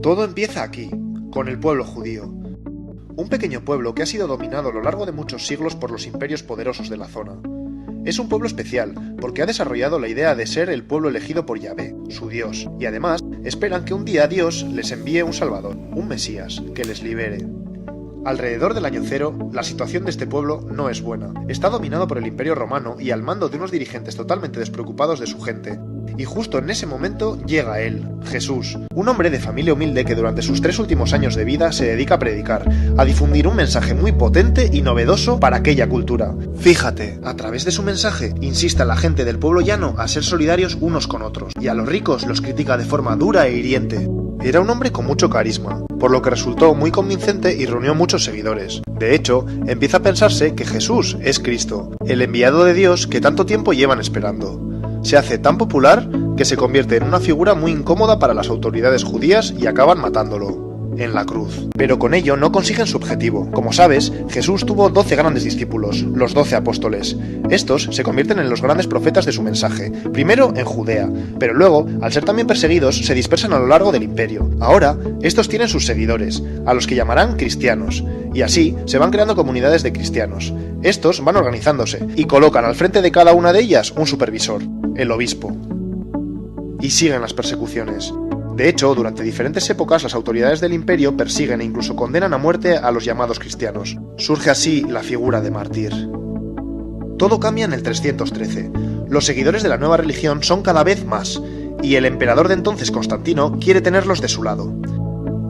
Todo empieza aquí, con el pueblo judío. Un pequeño pueblo que ha sido dominado a lo largo de muchos siglos por los imperios poderosos de la zona. Es un pueblo especial porque ha desarrollado la idea de ser el pueblo elegido por Yahvé, su Dios, y además esperan que un día Dios les envíe un Salvador, un Mesías, que les libere. Alrededor del año cero, la situación de este pueblo no es buena. Está dominado por el Imperio Romano y al mando de unos dirigentes totalmente despreocupados de su gente. Y justo en ese momento llega él, Jesús, un hombre de familia humilde que durante sus 3 últimos años de vida se dedica a predicar, a difundir un mensaje muy potente y novedoso para aquella cultura. Fíjate, a través de su mensaje insiste a la gente del pueblo llano a ser solidarios unos con otros, y a los ricos los critica de forma dura e hiriente. Era un hombre con mucho carisma, por lo que resultó muy convincente y reunió muchos seguidores. De hecho, empieza a pensarse que Jesús es Cristo, el enviado de Dios que tanto tiempo llevan esperando. Se hace tan popular que se convierte en una figura muy incómoda para las autoridades judías y acaban matándolo en la cruz. Pero con ello no consiguen su objetivo. Como sabes, Jesús tuvo 12 grandes discípulos, los 12 apóstoles. Estos se convierten en los grandes profetas de su mensaje, primero en Judea, pero luego, al ser también perseguidos, se dispersan a lo largo del imperio. Ahora, estos tienen sus seguidores, a los que llamarán cristianos, y así se van creando comunidades de cristianos. Estos van organizándose y colocan al frente de cada una de ellas un supervisor, el obispo. Y siguen las persecuciones. De hecho, durante diferentes épocas las autoridades del imperio persiguen e incluso condenan a muerte a los llamados cristianos. Surge así la figura de mártir. Todo cambia en el 313. Los seguidores de la nueva religión son cada vez más, y el emperador de entonces, Constantino, quiere tenerlos de su lado.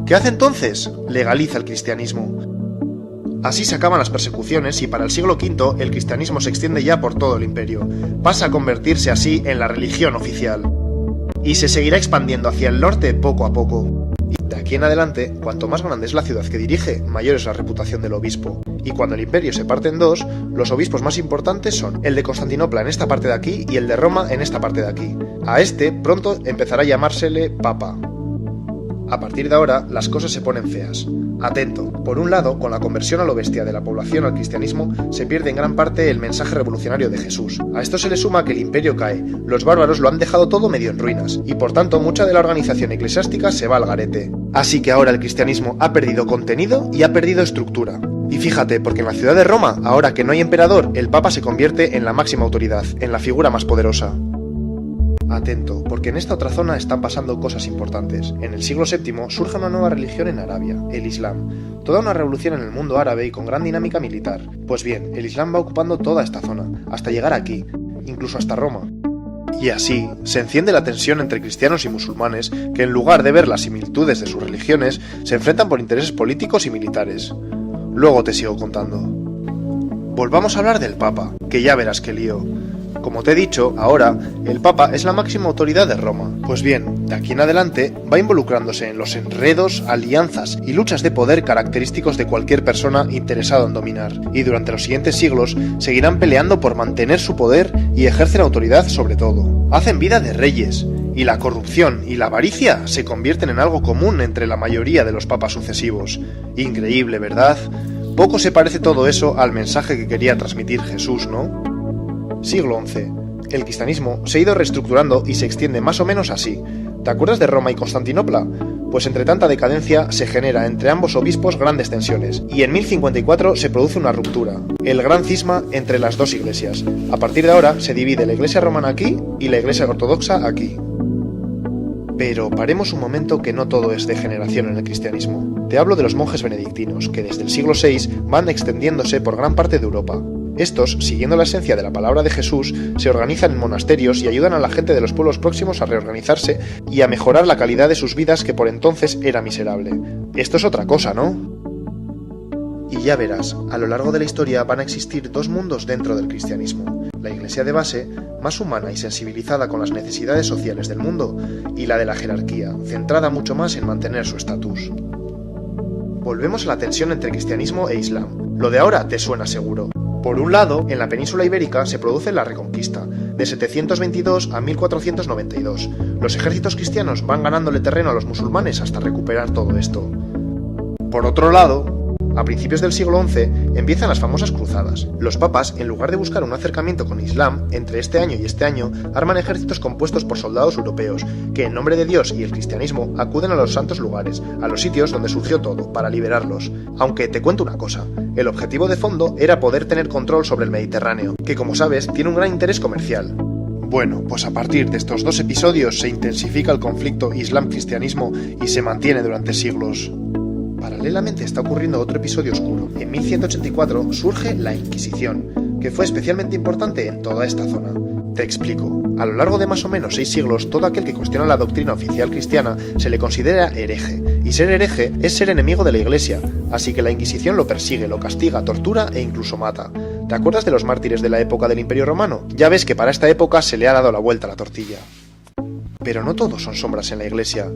¿Qué hace entonces? Legaliza el cristianismo. Así se acaban las persecuciones y para el siglo V el cristianismo se extiende ya por todo el imperio. Pasa a convertirse así en la religión oficial. Y se seguirá expandiendo hacia el norte poco a poco. Y de aquí en adelante, cuanto más grande es la ciudad que dirige, mayor es la reputación del obispo. Y cuando el imperio se parte en dos, los obispos más importantes son el de Constantinopla en esta parte de aquí y el de Roma en esta parte de aquí. A este pronto empezará a llamársele Papa. A partir de ahora, las cosas se ponen feas. Atento, por un lado, con la conversión a lo bestia de la población al cristianismo, se pierde en gran parte el mensaje revolucionario de Jesús. A esto se le suma que el imperio cae, los bárbaros lo han dejado todo medio en ruinas, y por tanto mucha de la organización eclesiástica se va al garete. Así que ahora el cristianismo ha perdido contenido y ha perdido estructura. Y fíjate, porque en la ciudad de Roma, ahora que no hay emperador, el Papa se convierte en la máxima autoridad, en la figura más poderosa. Atento, porque en esta otra zona están pasando cosas importantes. En el siglo VII surge una nueva religión en Arabia, el Islam. Toda una revolución en el mundo árabe y con gran dinámica militar. Pues bien, el Islam va ocupando toda esta zona, hasta llegar aquí, incluso hasta Roma. Y así, se enciende la tensión entre cristianos y musulmanes, que en lugar de ver las similitudes de sus religiones, se enfrentan por intereses políticos y militares. Luego te sigo contando. Volvamos a hablar del Papa, que ya verás qué lío. Como te he dicho, ahora, el Papa es la máxima autoridad de Roma. Pues bien, de aquí en adelante, va involucrándose en los enredos, alianzas y luchas de poder característicos de cualquier persona interesada en dominar. Y durante los siguientes siglos, seguirán peleando por mantener su poder y ejercen autoridad sobre todo. Hacen vida de reyes, y la corrupción y la avaricia se convierten en algo común entre la mayoría de los papas sucesivos. Increíble, ¿verdad? Poco se parece todo eso al mensaje que quería transmitir Jesús, ¿no? Siglo XI. El cristianismo se ha ido reestructurando y se extiende más o menos así. ¿Te acuerdas de Roma y Constantinopla? Pues entre tanta decadencia se genera entre ambos obispos grandes tensiones, y en 1054 se produce una ruptura, el gran cisma entre las dos iglesias. A partir de ahora se divide la iglesia romana aquí y la iglesia ortodoxa aquí. Pero paremos un momento, que no todo es degeneración en el cristianismo. Te hablo de los monjes benedictinos, que desde el siglo VI van extendiéndose por gran parte de Europa. Estos, siguiendo la esencia de la palabra de Jesús, se organizan en monasterios y ayudan a la gente de los pueblos próximos a reorganizarse y a mejorar la calidad de sus vidas, que por entonces era miserable. Esto es otra cosa, ¿no? Y ya verás, a lo largo de la historia van a existir dos mundos dentro del cristianismo. La iglesia de base, más humana y sensibilizada con las necesidades sociales del mundo, y la de la jerarquía, centrada mucho más en mantener su estatus. Volvemos a la tensión entre cristianismo e islam. Lo de ahora te suena seguro. Por un lado, en la península ibérica se produce la Reconquista, de 722 a 1492. Los ejércitos cristianos van ganándole terreno a los musulmanes hasta recuperar todo esto. Por otro lado, A principios del siglo XI empiezan las famosas cruzadas. Los papas, en lugar de buscar un acercamiento con Islam, entre este año y este año, arman ejércitos compuestos por soldados europeos, que en nombre de Dios y el cristianismo acuden a los santos lugares, a los sitios donde surgió todo, para liberarlos. Aunque te cuento una cosa, el objetivo de fondo era poder tener control sobre el Mediterráneo, que como sabes tiene un gran interés comercial. Bueno, pues a partir de estos 2 episodios se intensifica el conflicto Islam-cristianismo y se mantiene durante siglos. Paralelamente está ocurriendo otro episodio oscuro. En 1184 surge la Inquisición, que fue especialmente importante en toda esta zona. Te explico. A lo largo de más o menos 6 siglos, todo aquel que cuestiona la doctrina oficial cristiana se le considera hereje, y ser hereje es ser enemigo de la Iglesia, así que la Inquisición lo persigue, lo castiga, tortura e incluso mata. ¿Te acuerdas de los mártires de la época del Imperio Romano? Ya ves que para esta época se le ha dado la vuelta a la tortilla. Pero no todos son sombras en la Iglesia.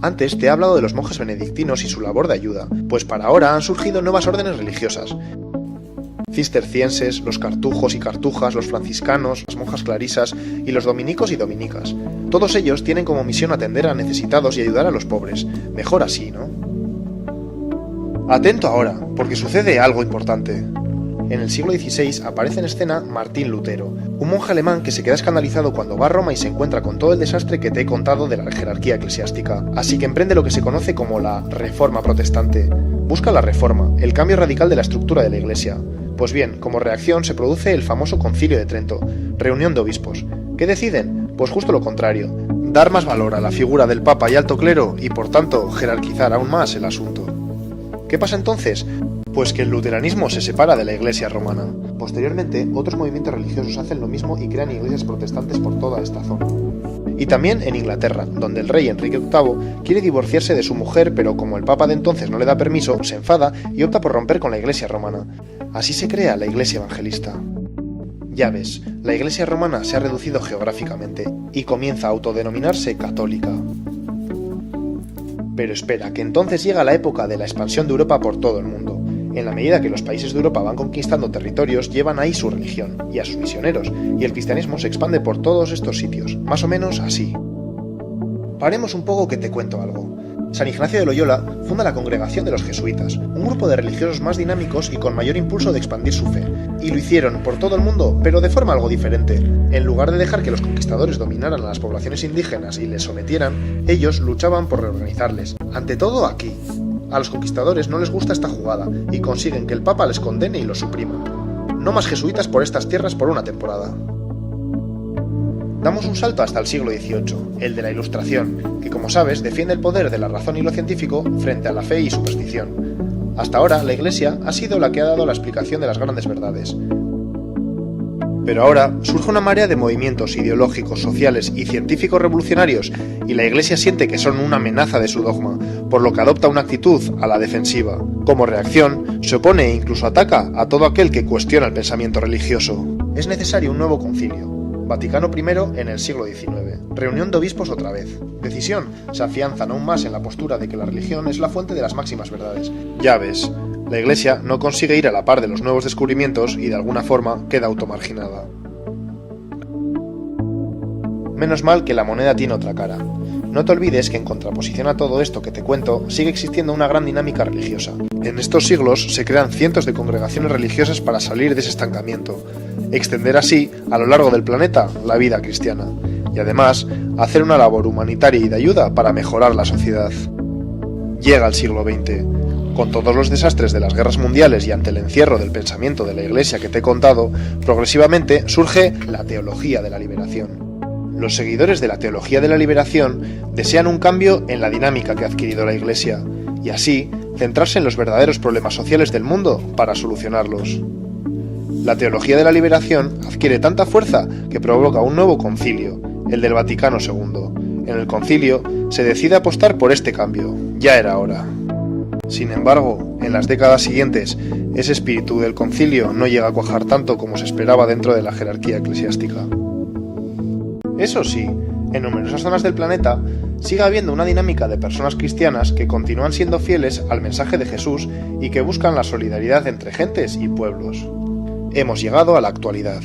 Antes te he hablado de los monjes benedictinos y su labor de ayuda, pues para ahora han surgido nuevas órdenes religiosas. Cistercienses, los cartujos y cartujas, los franciscanos, las monjas clarisas y los dominicos y dominicas. Todos ellos tienen como misión atender a necesitados y ayudar a los pobres. Mejor así, ¿no? Atento ahora, porque sucede algo importante. En el siglo XVI aparece en escena Martín Lutero, un monje alemán que se queda escandalizado cuando va a Roma y se encuentra con todo el desastre que te he contado de la jerarquía eclesiástica, así que emprende lo que se conoce como la Reforma Protestante. Busca la reforma, el cambio radical de la estructura de la Iglesia. Pues bien, como reacción se produce el famoso Concilio de Trento, reunión de obispos. ¿Qué deciden? Pues justo lo contrario, dar más valor a la figura del Papa y alto clero y por tanto jerarquizar aún más el asunto. ¿Qué pasa entonces? Pues que el luteranismo se separa de la Iglesia romana. Posteriormente, otros movimientos religiosos hacen lo mismo y crean iglesias protestantes por toda esta zona. Y también en Inglaterra, donde el rey Enrique VIII quiere divorciarse de su mujer, pero como el Papa de entonces no le da permiso, se enfada y opta por romper con la Iglesia romana. Así se crea la Iglesia evangelista. Ya ves, la Iglesia romana se ha reducido geográficamente y comienza a autodenominarse católica. Pero espera, que entonces llega la época de la expansión de Europa por todo el mundo. En la medida que los países de Europa van conquistando territorios, llevan ahí su religión y a sus misioneros, y el cristianismo se expande por todos estos sitios, más o menos así. Paremos un poco que te cuento algo. San Ignacio de Loyola funda la Congregación de los Jesuitas, un grupo de religiosos más dinámicos y con mayor impulso de expandir su fe. Y lo hicieron por todo el mundo, pero de forma algo diferente. En lugar de dejar que los conquistadores dominaran a las poblaciones indígenas y les sometieran, ellos luchaban por reorganizarles. Ante todo aquí. A los conquistadores no les gusta esta jugada y consiguen que el Papa les condene y los suprima. No más jesuitas por estas tierras por una temporada. Damos un salto hasta el siglo XVIII, el de la Ilustración, que como sabes defiende el poder de la razón y lo científico frente a la fe y superstición. Hasta ahora la Iglesia ha sido la que ha dado la explicación de las grandes verdades. Pero ahora surge una marea de movimientos ideológicos, sociales y científicos revolucionarios y la Iglesia siente que son una amenaza de su dogma, por lo que adopta una actitud a la defensiva. Como reacción, se opone e incluso ataca a todo aquel que cuestiona el pensamiento religioso. Es necesario un nuevo concilio. Vaticano I en el siglo XIX. Reunión de obispos otra vez. Decisión, se afianzan aún más en la postura de que la religión es la fuente de las máximas verdades. Ya ves, la Iglesia no consigue ir a la par de los nuevos descubrimientos y de alguna forma queda automarginada. Menos mal que la moneda tiene otra cara. No te olvides que en contraposición a todo esto que te cuento, sigue existiendo una gran dinámica religiosa. En estos siglos se crean cientos de congregaciones religiosas para salir de ese estancamiento, extender así, a lo largo del planeta, la vida cristiana, y además, hacer una labor humanitaria y de ayuda para mejorar la sociedad. Llega el siglo XX. Con todos los desastres de las guerras mundiales y ante el encierro del pensamiento de la Iglesia que te he contado, progresivamente surge la teología de la liberación. Los seguidores de la teología de la liberación desean un cambio en la dinámica que ha adquirido la Iglesia, y así centrarse en los verdaderos problemas sociales del mundo para solucionarlos. La teología de la liberación adquiere tanta fuerza que provoca un nuevo concilio, el del Vaticano II. En el concilio se decide apostar por este cambio, ya era hora. Sin embargo, en las décadas siguientes, ese espíritu del concilio no llega a cuajar tanto como se esperaba dentro de la jerarquía eclesiástica. Eso sí, en numerosas zonas del planeta sigue habiendo una dinámica de personas cristianas que continúan siendo fieles al mensaje de Jesús y que buscan la solidaridad entre gentes y pueblos. Hemos llegado a la actualidad.